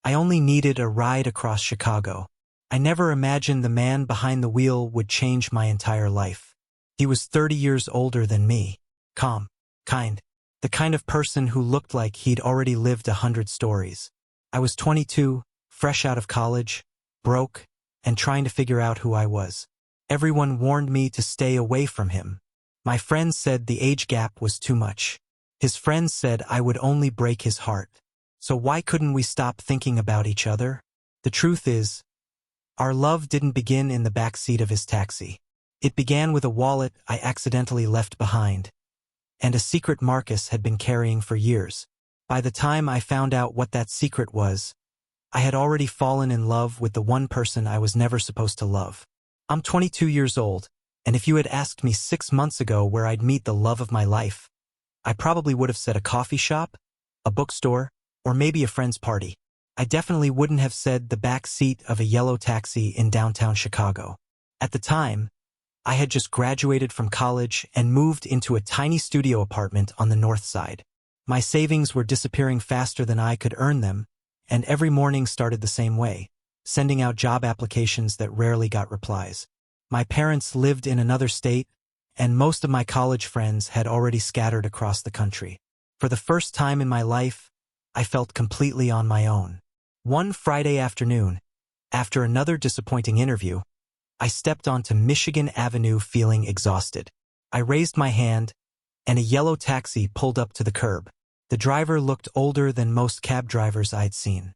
I only needed a ride across Chicago. I never imagined the man behind the wheel would change my entire life. He was 30 years older than me. Calm, kind, the kind of person who looked like he'd already lived 100 stories. I was 22, fresh out of college, broke, and trying to figure out who I was. Everyone warned me to stay away from him. My friends said the age gap was too much. His friends said I would only break his heart. So why couldn't we stop thinking about each other? The truth is, our love didn't begin in the back seat of his taxi. It began with a wallet I accidentally left behind, and a secret Marcus had been carrying for years. By the time I found out what that secret was, I had already fallen in love with the one person I was never supposed to love. I'm 22 years old, and if you had asked me 6 months ago where I'd meet the love of my life, I probably would have said a coffee shop, a bookstore, or maybe a friend's party. I definitely wouldn't have said the back seat of a yellow taxi in downtown Chicago. At the time, I had just graduated from college and moved into a tiny studio apartment on the north side. My savings were disappearing faster than I could earn them, and every morning started the same way, sending out job applications that rarely got replies. My parents lived in another state, and most of my college friends had already scattered across the country. For the first time in my life, I felt completely on my own. One Friday afternoon, after another disappointing interview, I stepped onto Michigan Avenue feeling exhausted. I raised my hand, and a yellow taxi pulled up to the curb. The driver looked older than most cab drivers I'd seen.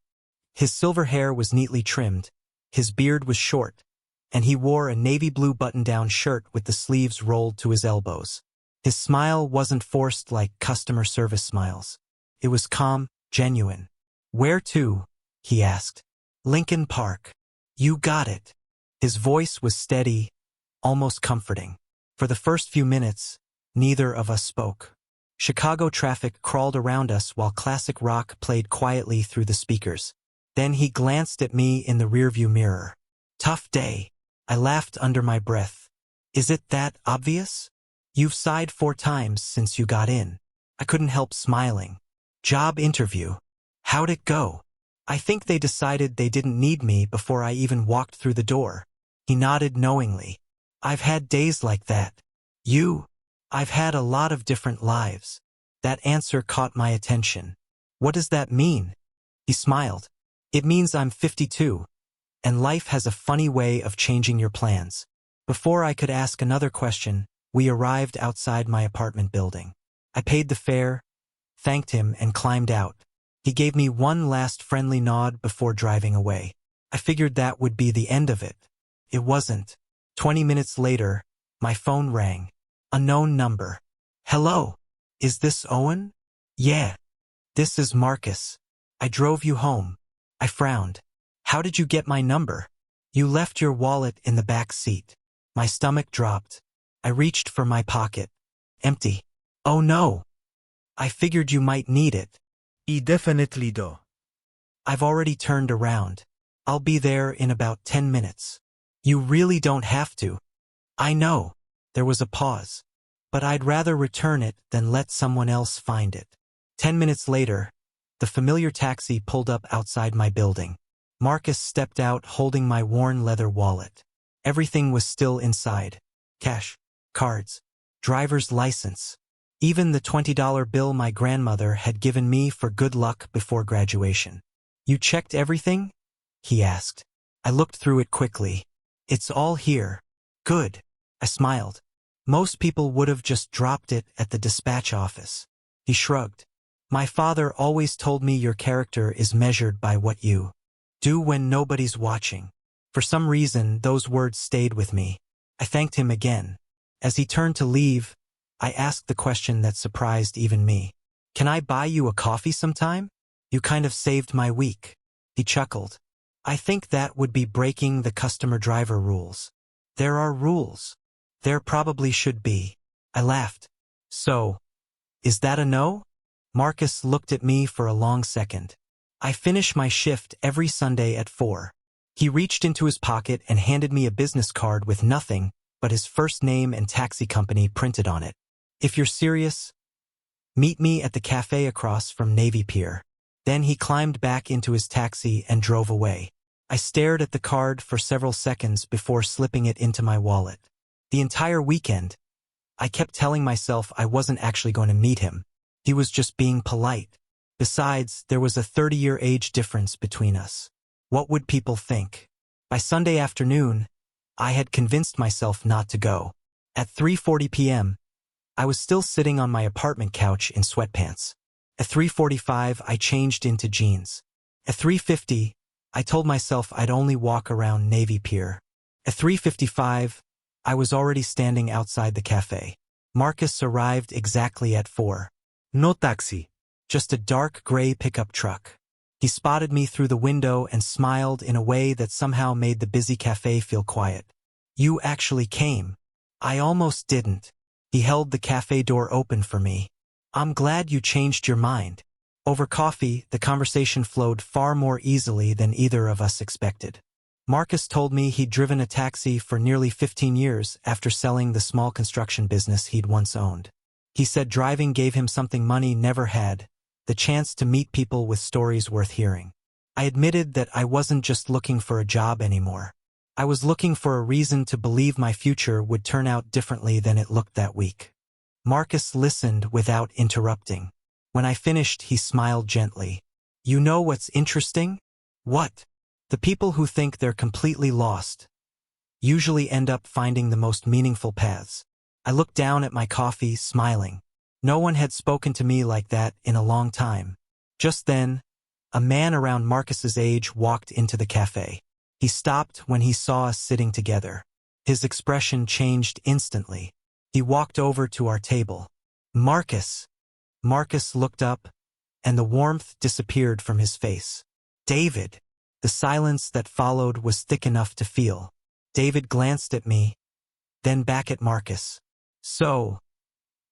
His silver hair was neatly trimmed, his beard was short, and he wore a navy blue button-down shirt with the sleeves rolled to his elbows. His smile wasn't forced like customer service smiles. It was calm, genuine. "Where to?" he asked. "Lincoln Park." "You got it." His voice was steady, almost comforting. For the first few minutes, neither of us spoke. Chicago traffic crawled around us while classic rock played quietly through the speakers. Then he glanced at me in the rearview mirror. "Tough day." I laughed under my breath. "Is it that obvious? You've sighed 4 times since you got in." I couldn't help smiling. "Job interview. How'd it go?" "I think they decided they didn't need me before I even walked through the door." He nodded knowingly. "I've had days like that." "You?" "I've had a lot of different lives." That answer caught my attention. "What does that mean?" He smiled. "It means I'm 52, and life has a funny way of changing your plans." Before I could ask another question, we arrived outside my apartment building. I paid the fare, thanked him, and climbed out. He gave me one last friendly nod before driving away. I figured that would be the end of it. It wasn't. 20 minutes later, my phone rang. Unknown number. "Hello. Is this Owen?" "Yeah. This is Marcus. I drove you home." I frowned. "How did you get my number?" "You left your wallet in the back seat." My stomach dropped. I reached for my pocket. Empty. "Oh no. I figured you might need it." I definitely do. "I've already turned around. I'll be there in about 10 minutes. "You really don't have to." "I know." There was a pause. "But I'd rather return it than let someone else find it." 10 minutes later, the familiar taxi pulled up outside my building. Marcus stepped out holding my worn leather wallet. Everything was still inside. Cash, cards, driver's license. Even the $20 bill my grandmother had given me for good luck before graduation. "You checked everything?" he asked. I looked through it quickly. "It's all here." "Good." I smiled. "Most people would have just dropped it at the dispatch office." He shrugged. "My father always told me your character is measured by what you do when nobody's watching." For some reason, those words stayed with me. I thanked him again. As he turned to leave, I asked the question that surprised even me. "Can I buy you a coffee sometime? You kind of saved my week." He chuckled. "I think that would be breaking the customer-driver rules." "There are rules." "There probably should be." I laughed. "So, is that a no?" Marcus looked at me for a long second. "I finish my shift every Sunday at 4. He reached into his pocket and handed me a business card with nothing but his first name and taxi company printed on it. "If you're serious, meet me at the cafe across from Navy Pier." Then he climbed back into his taxi and drove away. I stared at the card for several seconds before slipping it into my wallet. The entire weekend, I kept telling myself I wasn't actually going to meet him. He was just being polite. Besides, there was a 30-year age difference between us. What would people think? By Sunday afternoon, I had convinced myself not to go. At 3:40 p.m., I was still sitting on my apartment couch in sweatpants. At 3:45, I changed into jeans. At 3:50, I told myself I'd only walk around Navy Pier. At 3:55, I was already standing outside the cafe. Marcus arrived exactly at 4. No taxi. Just a dark gray pickup truck. He spotted me through the window and smiled in a way that somehow made the busy cafe feel quiet. You actually came. I almost didn't. He held the cafe door open for me. I'm glad you changed your mind. Over coffee, the conversation flowed far more easily than either of us expected. Marcus told me he'd driven a taxi for nearly 15 years after selling the small construction business he'd once owned. He said driving gave him something money never had, the chance to meet people with stories worth hearing. I admitted that I wasn't just looking for a job anymore. I was looking for a reason to believe my future would turn out differently than it looked that week. Marcus listened without interrupting. When I finished, he smiled gently. You know what's interesting? What? The people who think they're completely lost usually end up finding the most meaningful paths. I looked down at my coffee, smiling. No one had spoken to me like that in a long time. Just then, a man around Marcus's age walked into the cafe. He stopped when he saw us sitting together. His expression changed instantly. He walked over to our table. Marcus. Marcus looked up, and the warmth disappeared from his face. David. The silence that followed was thick enough to feel. David glanced at me, then back at Marcus. So,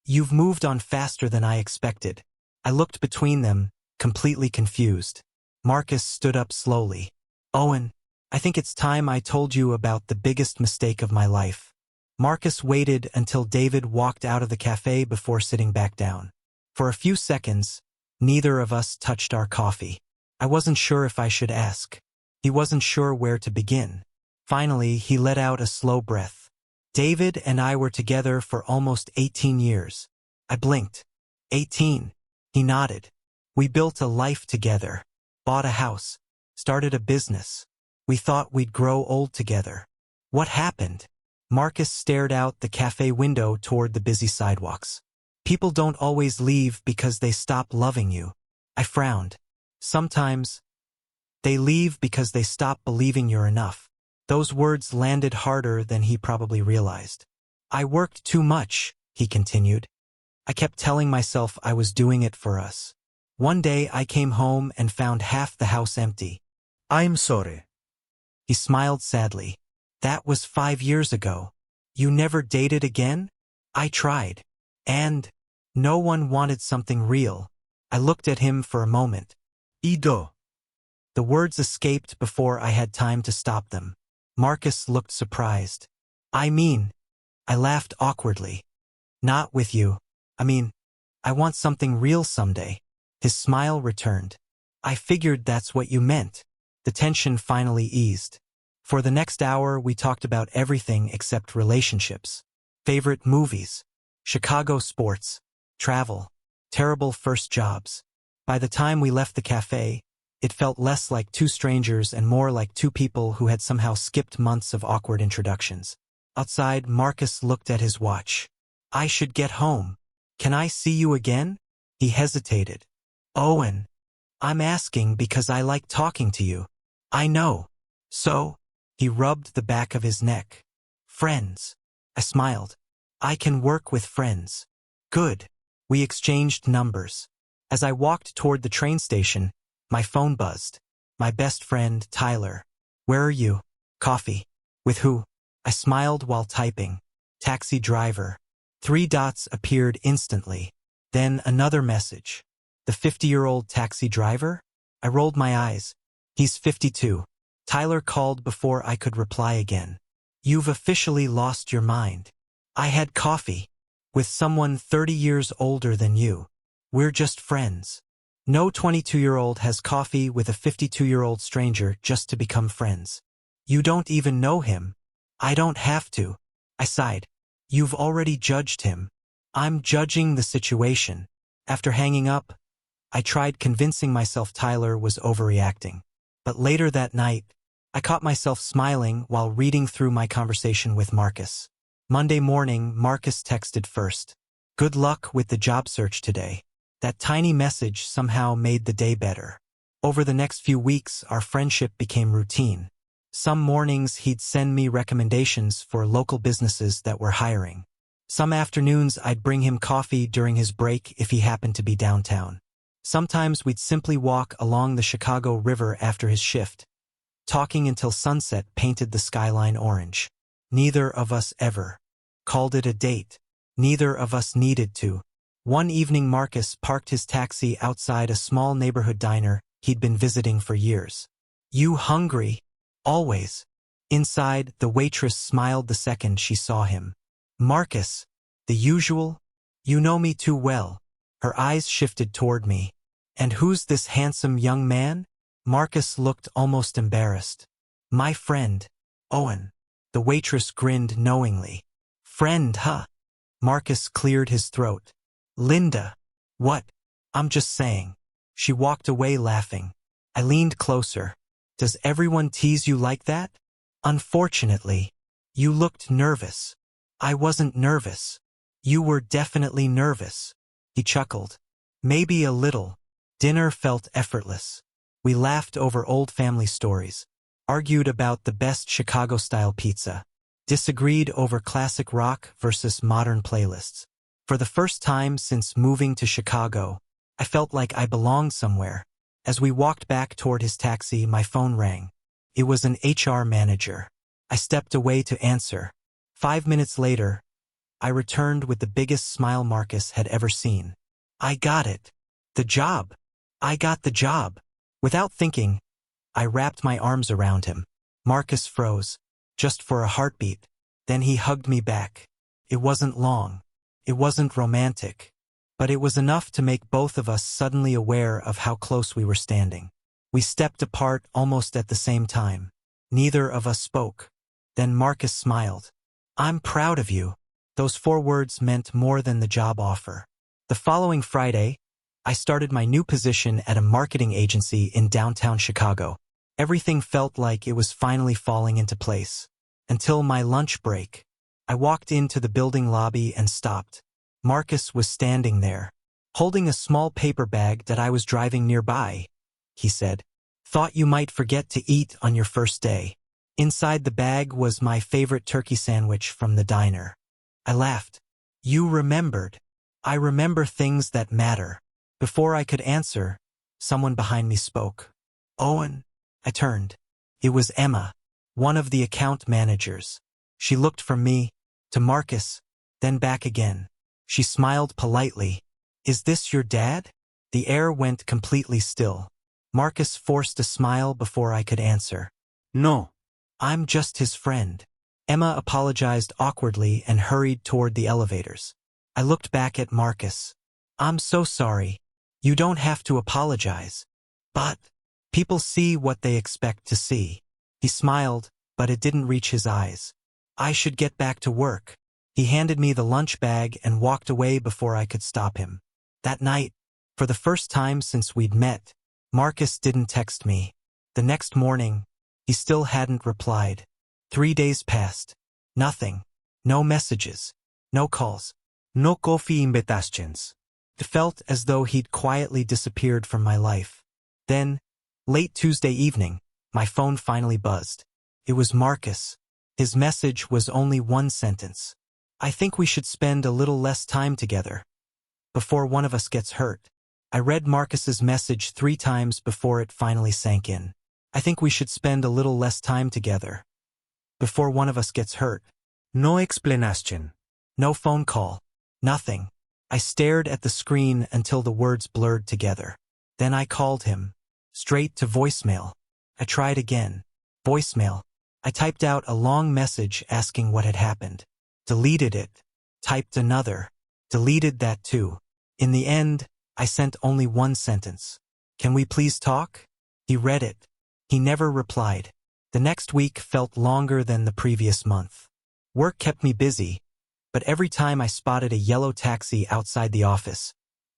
you've moved on faster than I expected. I looked between them, completely confused. Marcus stood up slowly. Owen, I think it's time I told you about the biggest mistake of my life. Marcus waited until David walked out of the cafe before sitting back down. For a few seconds, neither of us touched our coffee. I wasn't sure if I should ask. He wasn't sure where to begin. Finally, he let out a slow breath. David and I were together for almost 18 years. I blinked. 18. He nodded. We built a life together, bought a house, started a business. We thought we'd grow old together. What happened? Marcus stared out the cafe window toward the busy sidewalks. People don't always leave because they stop loving you. I frowned. Sometimes, they leave because they stop believing you're enough. Those words landed harder than he probably realized. I worked too much, he continued. I kept telling myself I was doing it for us. One day I came home and found half the house empty. I'm sorry. He smiled sadly. That was 5 years ago. You never dated again? I tried. And no one wanted something real. I looked at him for a moment. Ido. The words escaped before I had time to stop them. Marcus looked surprised. I laughed awkwardly. Not with you. I want something real someday. His smile returned. I figured that's what you meant. The tension finally eased. For the next hour, we talked about everything except relationships. Favorite movies, Chicago sports, travel, terrible first jobs. By the time we left the cafe, it felt less like two strangers and more like two people who had somehow skipped months of awkward introductions. Outside, Marcus looked at his watch. I should get home. Can I see you again? He hesitated. Owen, I'm asking because I like talking to you. I know. So? He rubbed the back of his neck. Friends. I smiled. I can work with friends. Good. We exchanged numbers. As I walked toward the train station, my phone buzzed. My best friend, Tyler. Where are you? Coffee. With who? I smiled while typing. Taxi driver. 3 dots appeared instantly. Then another message. The 50-year-old taxi driver? I rolled my eyes. He's 52. Tyler called before I could reply again. You've officially lost your mind. I had coffee with someone 30 years older than you. We're just friends. No 22-year-old has coffee with a 52-year-old stranger just to become friends. You don't even know him. I don't have to. I sighed. You've already judged him. I'm judging the situation. After hanging up, I tried convincing myself Tyler was overreacting. But later that night, I caught myself smiling while reading through my conversation with Marcus. Monday morning, Marcus texted first. Good luck with the job search today. That tiny message somehow made the day better. Over the next few weeks, our friendship became routine. Some mornings he'd send me recommendations for local businesses that were hiring. Some afternoons I'd bring him coffee during his break if he happened to be downtown. Sometimes we'd simply walk along the Chicago River after his shift, talking until sunset painted the skyline orange. Neither of us ever called it a date. Neither of us needed to. One evening Marcus parked his taxi outside a small neighborhood diner he'd been visiting for years. You hungry? Always. Inside, the waitress smiled the second she saw him. Marcus, the usual? You know me too well. Her eyes shifted toward me. And who's this handsome young man? Marcus looked almost embarrassed. My friend, Owen. The waitress grinned knowingly. Friend, huh? Marcus cleared his throat. Linda. What? I'm just saying. She walked away laughing. I leaned closer. Does everyone tease you like that? Unfortunately. You looked nervous. I wasn't nervous. You were definitely nervous. He chuckled. Maybe a little. Dinner felt effortless. We laughed over old family stories, argued about the best Chicago-style pizza, disagreed over classic rock versus modern playlists. For the first time since moving to Chicago, I felt like I belonged somewhere. As we walked back toward his taxi, my phone rang. It was an HR manager. I stepped away to answer. 5 minutes later, I returned with the biggest smile Marcus had ever seen. I got it. The job. I got the job. Without thinking, I wrapped my arms around him. Marcus froze, just for a heartbeat. Then he hugged me back. It wasn't long. It wasn't romantic. But it was enough to make both of us suddenly aware of how close we were standing. We stepped apart almost at the same time. Neither of us spoke. Then Marcus smiled. I'm proud of you. Those 4 words meant more than the job offer. The following Friday, I started my new position at a marketing agency in downtown Chicago. Everything felt like it was finally falling into place. Until my lunch break. I walked into the building lobby and stopped. Marcus was standing there, holding a small paper bag that I was driving nearby. He said, Thought you might forget to eat on your first day. Inside the bag was my favorite turkey sandwich from the diner. I laughed. You remembered. I remember things that matter. Before I could answer, someone behind me spoke. Owen. I turned. It was Emma, one of the account managers. She looked from me to Marcus, then back again. She smiled politely. Is this your dad? The air went completely still. Marcus forced a smile before I could answer. No. I'm just his friend. Emma apologized awkwardly and hurried toward the elevators. I looked back at Marcus. I'm so sorry. You don't have to apologize. But people see what they expect to see. He smiled, but it didn't reach his eyes. I should get back to work. He handed me the lunch bag and walked away before I could stop him. That night, for the first time since we'd met, Marcus didn't text me. The next morning, he still hadn't replied. 3 days passed. Nothing. No messages. No calls. No coffee invitations. It felt as though he'd quietly disappeared from my life. Then, late Tuesday evening, my phone finally buzzed. It was Marcus. His message was only one sentence. I think we should spend a little less time together. Before one of us gets hurt. I read Marcus's message 3 times before it finally sank in. I think we should spend a little less time together. Before one of us gets hurt. No explanation. No phone call. Nothing. I stared at the screen until the words blurred together. Then I called him. Straight to voicemail. I tried again. Voicemail. I typed out a long message asking what had happened. Deleted it. Typed another. Deleted that too. In the end, I sent only one sentence. Can we please talk? He read it. He never replied. The next week felt longer than the previous month. Work kept me busy, but every time I spotted a yellow taxi outside the office,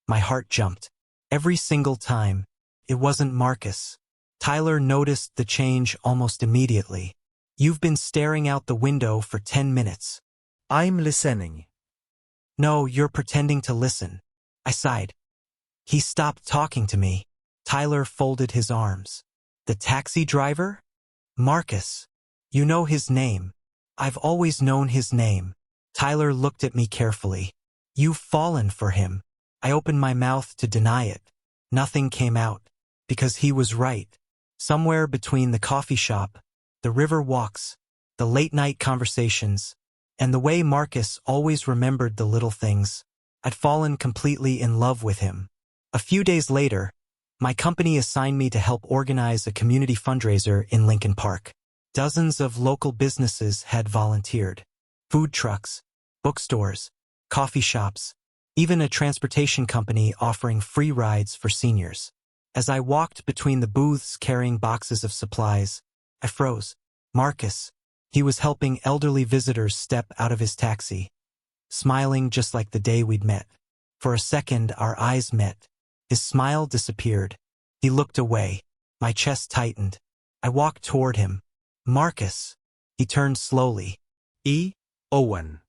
my heart jumped. Every single time. It wasn't Marcus. Tyler noticed the change almost immediately. You've been staring out the window for 10 minutes. I'm listening. No, you're pretending to listen. I sighed. He stopped talking to me. Tyler folded his arms. The taxi driver? Marcus. You know his name. I've always known his name. Tyler looked at me carefully. You've fallen for him. I opened my mouth to deny it. Nothing came out. Because he was right. Somewhere between the coffee shop, the river walks, the late-night conversations, and the way Marcus always remembered the little things, I'd fallen completely in love with him. A few days later, my company assigned me to help organize a community fundraiser in Lincoln Park. Dozens of local businesses had volunteered. Food trucks, bookstores, coffee shops, even a transportation company offering free rides for seniors. As I walked between the booths carrying boxes of supplies, I froze. Marcus. He was helping elderly visitors step out of his taxi, smiling just like the day we'd met. For a second, our eyes met. His smile disappeared. He looked away. My chest tightened. I walked toward him. Marcus. He turned slowly. Owen.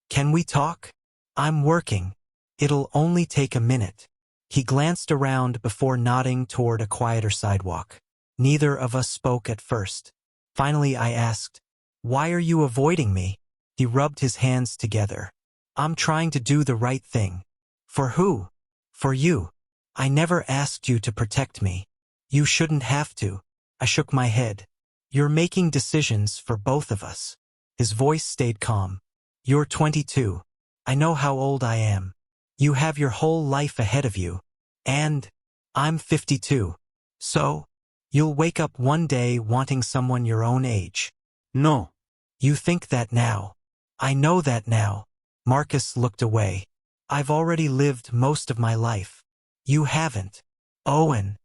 Can we talk? I'm working. It'll only take a minute. He glanced around before nodding toward a quieter sidewalk. Neither of us spoke at first. Finally, I asked, "Why are you avoiding me?" He rubbed his hands together. "I'm trying to do the right thing." "For who?" "For you. I never asked you to protect me. You shouldn't have to." I shook my head. "You're making decisions for both of us." His voice stayed calm. "You're 22. I know how old I am. You have your whole life ahead of you. And I'm 52. So, you'll wake up one day wanting someone your own age." No. "You think that now. I know that now." Marcus looked away. "I've already lived most of my life. You haven't. Owen.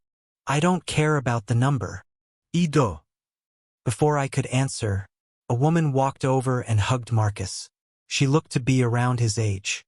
I don't care about the number." Ido. Before I could answer, a woman walked over and hugged Marcus. She looked to be around his age.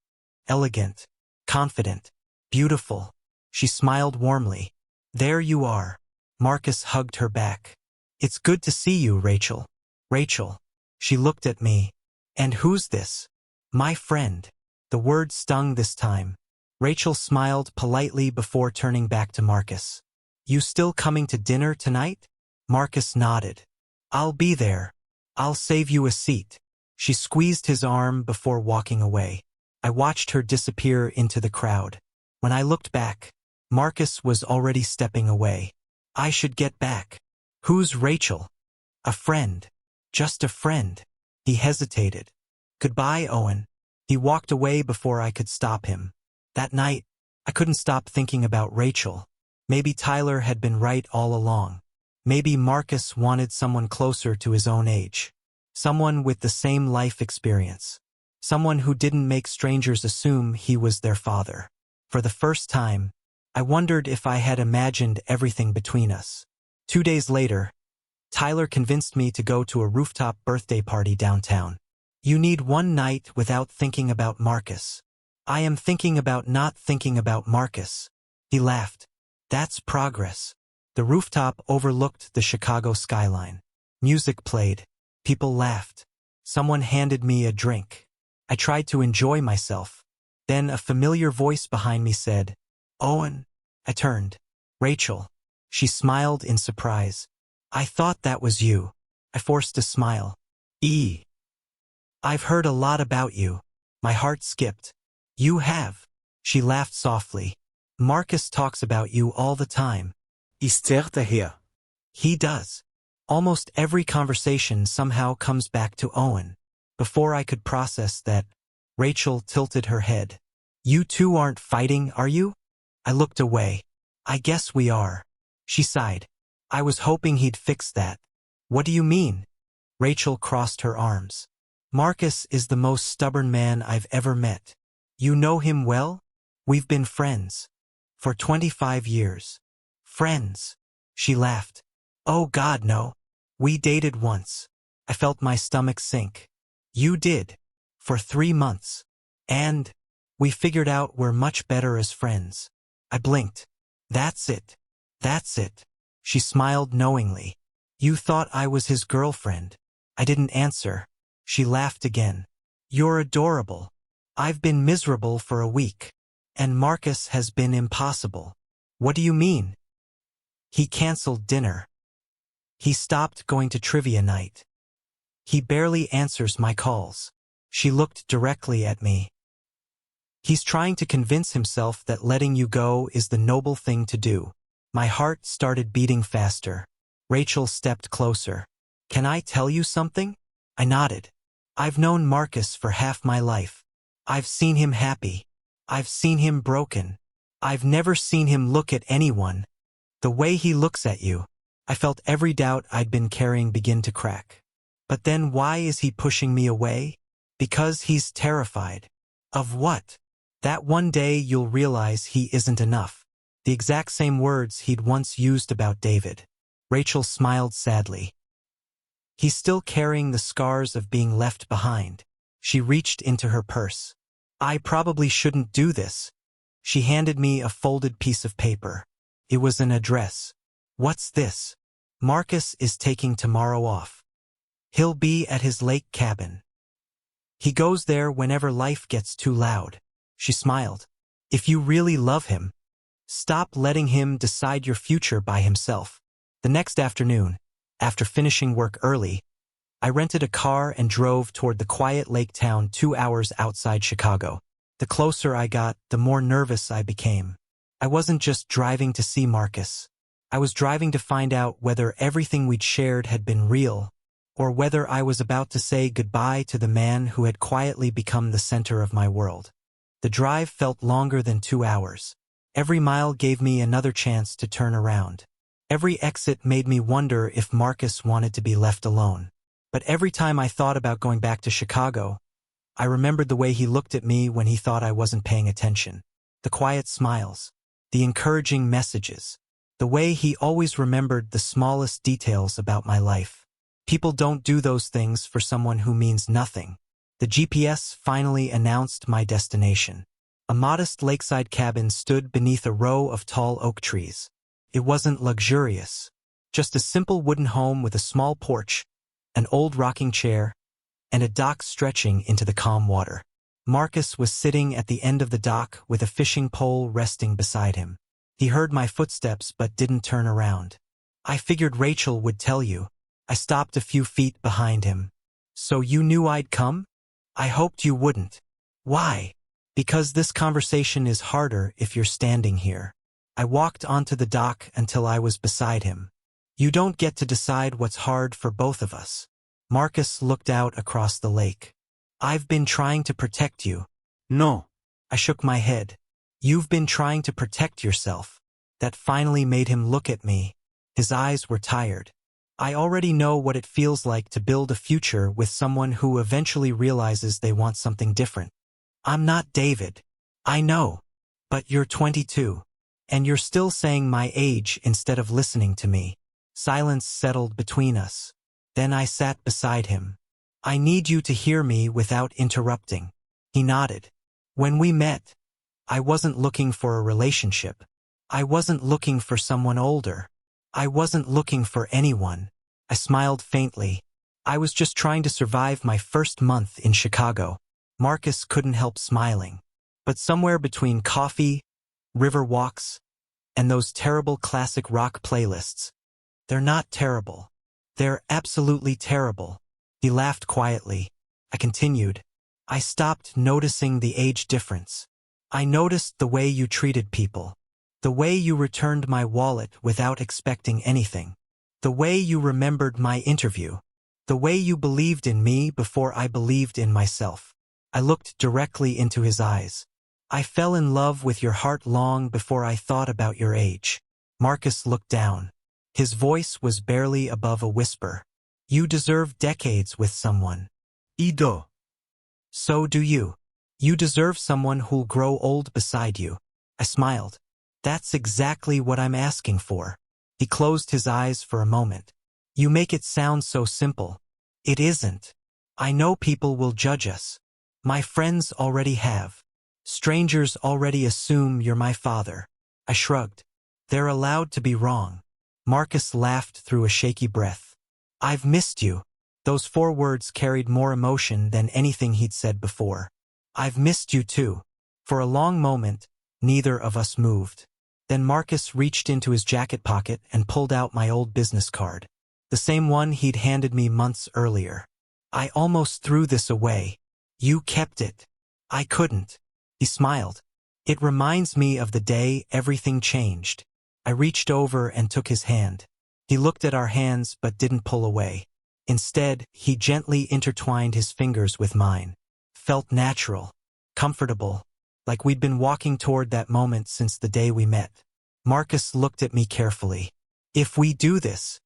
Elegant, confident, beautiful. She smiled warmly. "There you are." Marcus hugged her back. "It's good to see you, Rachel." "Rachel." She looked at me. "And who's this?" "My friend." The word stung this time. Rachel smiled politely before turning back to Marcus. "You still coming to dinner tonight?" Marcus nodded. "I'll be there. I'll save you a seat." She squeezed his arm before walking away. I watched her disappear into the crowd. When I looked back, Marcus was already stepping away. I should get back. "Who's Rachel?" "A friend. Just a friend." He hesitated. "Goodbye, Owen." He walked away before I could stop him. That night, I couldn't stop thinking about Rachel. Maybe Tyler had been right all along. Maybe Marcus wanted someone closer to his own age. Someone with the same life experience. Someone who didn't make strangers assume he was their father. For the first time, I wondered if I had imagined everything between us. 2 days later, Tyler convinced me to go to a rooftop birthday party downtown. "You need one night without thinking about Marcus." "I am thinking about not thinking about Marcus." He laughed. "That's progress." The rooftop overlooked the Chicago skyline. Music played. People laughed. Someone handed me a drink. I tried to enjoy myself. Then a familiar voice behind me said, "Owen." I turned. "Rachel." She smiled in surprise. "I thought that was you." I forced a smile. "I've heard a lot about you." My heart skipped. "You have." She laughed softly. "Marcus talks about you all the time." Ist here. He does. Almost every conversation somehow comes back to Owen. Before I could process that, Rachel tilted her head. "You two aren't fighting, are you?" I looked away. "I guess we are." She sighed. "I was hoping he'd fix that." "What do you mean?" Rachel crossed her arms. "Marcus is the most stubborn man I've ever met. You know him well? We've been friends." For 25 years. Friends. She laughed. Oh God, no. We dated once. I felt my stomach sink. You did. For 3 months. And we figured out we're much better as friends. I blinked. That's it. That's it. She smiled knowingly. You thought I was his girlfriend. I didn't answer. She laughed again. You're adorable. I've been miserable for a week. And Marcus has been impossible. What do you mean? He canceled dinner. He stopped going to trivia night. He barely answers my calls. She looked directly at me. He's trying to convince himself that letting you go is the noble thing to do. My heart started beating faster. Rachel stepped closer. Can I tell you something? I nodded. I've known Marcus for half my life. I've seen him happy. I've seen him broken. I've never seen him look at anyone. The way he looks at you. I felt every doubt I'd been carrying begin to crack. But then why is he pushing me away? Because he's terrified. Of what? That one day you'll realize he isn't enough. The exact same words he'd once used about David. Rachel smiled sadly. He's still carrying the scars of being left behind. She reached into her purse. I probably shouldn't do this. She handed me a folded piece of paper. It was an address. What's this? Marcus is taking tomorrow off. He'll be at his lake cabin. He goes there whenever life gets too loud. She smiled. If you really love him, stop letting him decide your future by himself. The next afternoon, after finishing work early, I rented a car and drove toward the quiet lake town 2 hours outside Chicago. The closer I got, the more nervous I became. I wasn't just driving to see Marcus. I was driving to find out whether everything we'd shared had been real, or whether I was about to say goodbye to the man who had quietly become the center of my world. The drive felt longer than 2 hours. Every mile gave me another chance to turn around. Every exit made me wonder if Marcus wanted to be left alone. But every time I thought about going back to Chicago, I remembered the way he looked at me when he thought I wasn't paying attention. The quiet smiles, the encouraging messages, the way he always remembered the smallest details about my life. People don't do those things for someone who means nothing. The GPS finally announced my destination. A modest lakeside cabin stood beneath a row of tall oak trees. It wasn't luxurious, just a simple wooden home with a small porch, an old rocking chair, and a dock stretching into the calm water. Marcus was sitting at the end of the dock with a fishing pole resting beside him. He heard my footsteps but didn't turn around. I figured Rachel would tell you. I stopped a few feet behind him. So you knew I'd come? I hoped you wouldn't. Why? Because this conversation is harder if you're standing here. I walked onto the dock until I was beside him. You don't get to decide what's hard for both of us. Marcus looked out across the lake. I've been trying to protect you. No. I shook my head. You've been trying to protect yourself. That finally made him look at me. His eyes were tired. I already know what it feels like to build a future with someone who eventually realizes they want something different. I'm not David. I know. But you're 22. And you're still saying my age instead of listening to me. Silence settled between us. Then I sat beside him. I need you to hear me without interrupting. He nodded. When we met, I wasn't looking for a relationship. I wasn't looking for someone older. I wasn't looking for anyone. I smiled faintly. I was just trying to survive my first month in Chicago. Marcus couldn't help smiling. But somewhere between coffee, river walks, and those terrible classic rock playlists, they're not terrible. They're absolutely terrible. He laughed quietly. I continued. I stopped noticing the age difference. I noticed the way you treated people. The way you returned my wallet without expecting anything. The way you remembered my interview. The way you believed in me before I believed in myself. I looked directly into his eyes. I fell in love with your heart long before I thought about your age. Marcus looked down. His voice was barely above a whisper. You deserve decades with someone. Ido. So do you. You deserve someone who'll grow old beside you. I smiled. That's exactly what I'm asking for. He closed his eyes for a moment. You make it sound so simple. It isn't. I know people will judge us. My friends already have. Strangers already assume you're my father. I shrugged. They're allowed to be wrong. Marcus laughed through a shaky breath. I've missed you. Those 4 words carried more emotion than anything he'd said before. I've missed you too. For a long moment, neither of us moved. Then Marcus reached into his jacket pocket and pulled out my old business card. The same one he'd handed me months earlier. I almost threw this away. You kept it. I couldn't. He smiled. It reminds me of the day everything changed. I reached over and took his hand. He looked at our hands but didn't pull away. Instead, he gently intertwined his fingers with mine. Felt natural, comfortable, like we'd been walking toward that moment since the day we met. Marcus looked at me carefully. If we do this,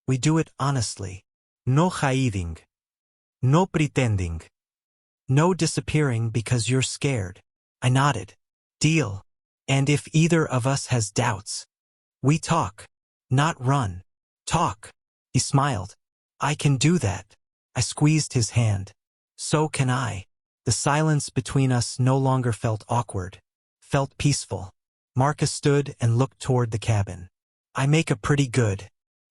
we do it honestly. No hiding. No pretending. No disappearing because you're scared. I nodded. Deal. And if either of us has doubts, we talk. Not run. Talk. He smiled. I can do that. I squeezed his hand. So can I. The silence between us no longer felt awkward. Felt peaceful. Marcus stood and looked toward the cabin. I make a pretty good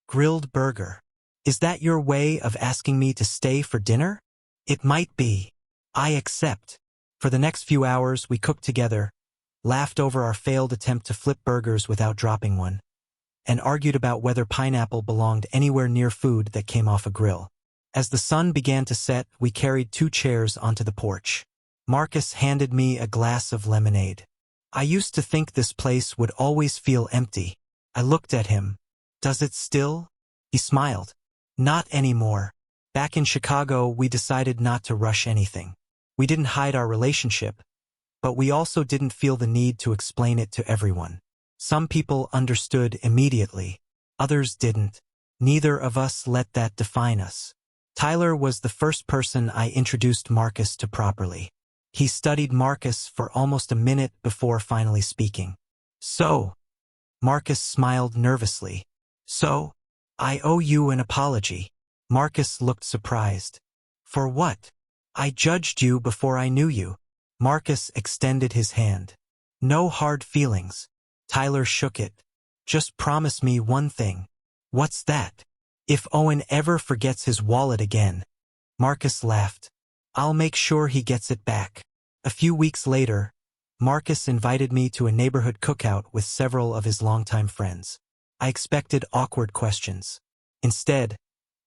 grilled burger. Is that your way of asking me to stay for dinner? It might be. I accept. For the next few hours we cooked together, laughed over our failed attempt to flip burgers without dropping one, and argued about whether pineapple belonged anywhere near food that came off a grill. As the sun began to set, we carried 2 chairs onto the porch. Marcus handed me a glass of lemonade. I used to think this place would always feel empty. I looked at him. Does it still? He smiled. Not anymore. Back in Chicago, we decided not to rush anything. We didn't hide our relationship, but we also didn't feel the need to explain it to everyone. Some people understood immediately. Others didn't. Neither of us let that define us. Tyler was the first person I introduced Marcus to properly. He studied Marcus for almost a minute before finally speaking. So, Marcus smiled nervously. So, I owe you an apology. Marcus looked surprised. For what? I judged you before I knew you. Marcus extended his hand. No hard feelings. Tyler shook it. Just promise me one thing. What's that? If Owen ever forgets his wallet again. Marcus laughed. I'll make sure he gets it back. A few weeks later, Marcus invited me to a neighborhood cookout with several of his longtime friends. I expected awkward questions. Instead,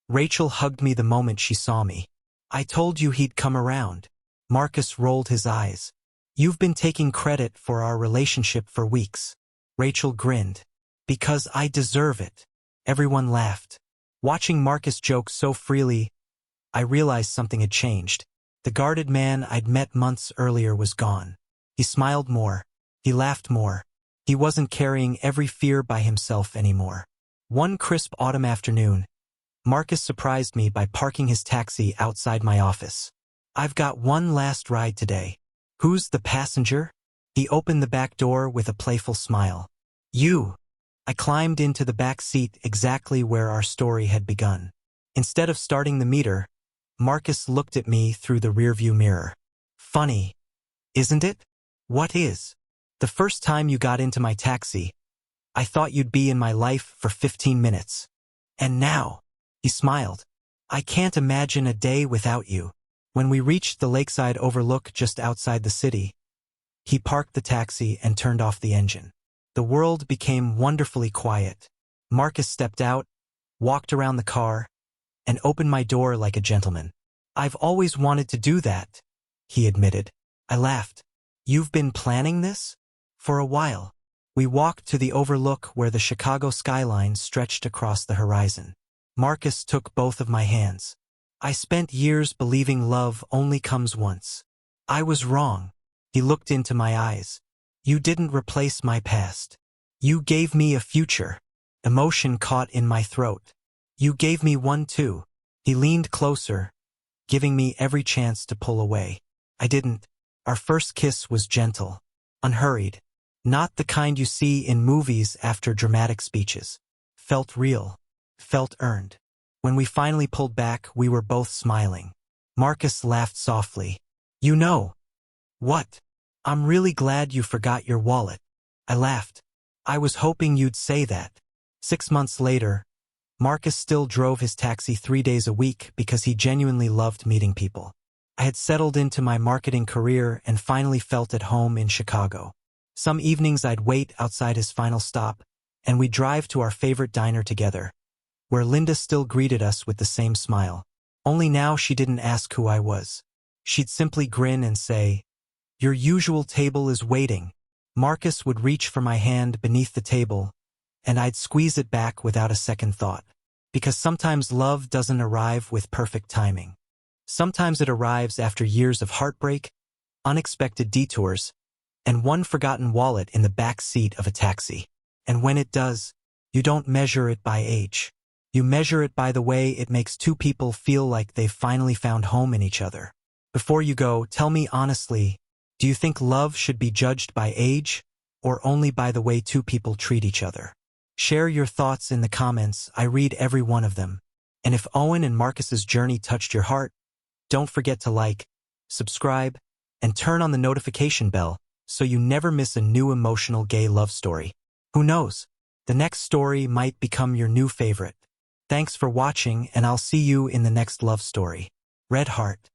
Rachel hugged me the moment she saw me. I told you he'd come around. Marcus rolled his eyes. You've been taking credit for our relationship for weeks. Rachel grinned. Because I deserve it. Everyone laughed. Watching Marcus joke so freely, I realized something had changed. The guarded man I'd met months earlier was gone. He smiled more. He laughed more. He wasn't carrying every fear by himself anymore. One crisp autumn afternoon, Marcus surprised me by parking his taxi outside my office. I've got one last ride today. Who's the passenger? He opened the back door with a playful smile. You. I climbed into the back seat exactly where our story had begun. Instead of starting the meter, Marcus looked at me through the rearview mirror. Funny, isn't it? What is? The first time you got into my taxi, I thought you'd be in my life for 15 minutes. And now, he smiled. I can't imagine a day without you. When we reached the lakeside overlook just outside the city, he parked the taxi and turned off the engine. The world became wonderfully quiet. Marcus stepped out, walked around the car, and opened my door like a gentleman. I've always wanted to do that, he admitted. I laughed. You've been planning this? For a while. We walked to the overlook where the Chicago skyline stretched across the horizon. Marcus took both of my hands. I spent years believing love only comes once. I was wrong. He looked into my eyes. You didn't replace my past. You gave me a future. Emotion caught in my throat. You gave me one too. He leaned closer, giving me every chance to pull away. I didn't. Our first kiss was gentle, unhurried. Not the kind you see in movies after dramatic speeches. Felt real. Felt earned. When we finally pulled back, we were both smiling. Marcus laughed softly. You know. What? I'm really glad you forgot your wallet. I laughed. I was hoping you'd say that. 6 months later, Marcus still drove his taxi 3 days a week because he genuinely loved meeting people. I had settled into my marketing career and finally felt at home in Chicago. Some evenings I'd wait outside his final stop, and we'd drive to our favorite diner together, where Linda still greeted us with the same smile. Only now she didn't ask who I was. She'd simply grin and say, "Your usual table is waiting." Marcus would reach for my hand beneath the table, and I'd squeeze it back without a second thought. Because sometimes love doesn't arrive with perfect timing. Sometimes it arrives after years of heartbreak, unexpected detours, and one forgotten wallet in the back seat of a taxi. And when it does, you don't measure it by age. You measure it by the way it makes two people feel like they've finally found home in each other. Before you go, tell me honestly, do you think love should be judged by age, or only by the way two people treat each other? Share your thoughts in the comments. I read every one of them. And if Owen and Marcus's journey touched your heart, don't forget to like, subscribe, and turn on the notification bell so you never miss a new emotional gay love story. Who knows? The next story might become your new favorite. Thanks for watching, and I'll see you in the next love story. Red Heart.